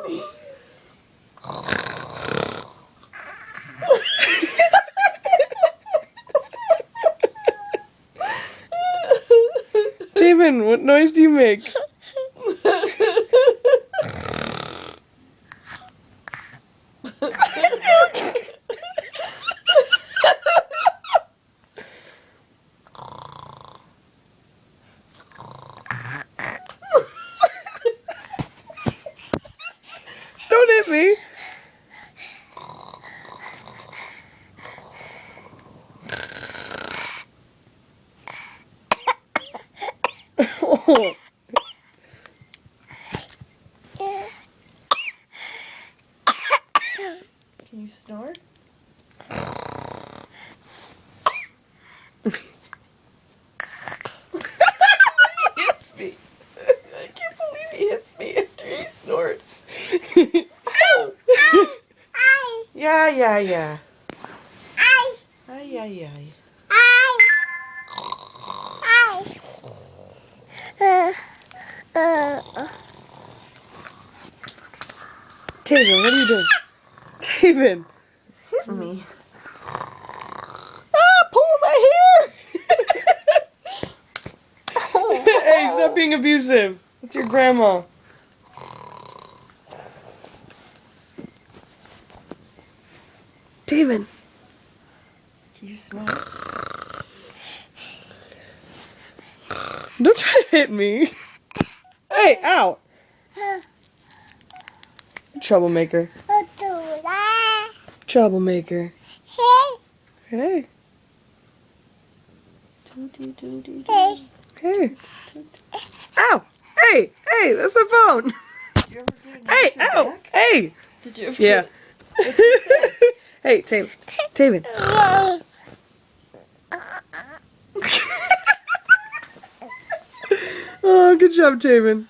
mommy. Taven, what noise do you make? Don't hit me. Oh. Can you snort? He hits me. I can't believe he hits me after he snorts. Yeah, yeah, yeah. Ay, ay, ay. Taven, what are you doing? Taven. Hitting me. Ah, pull my hair! Hey, stop being abusive. It's your grandma. Taven. Can you snort? Don't try to hit me. Hey, ow. Troublemaker. Troublemaker. Hey. Hey. Ow. Hey. Hey, that's my phone. Did you ever get a Hey, nicer ow. back? Hey. Did you ever Yeah. get... What'd you say? Hey, Taven. Taven. Oh, good job, Taven.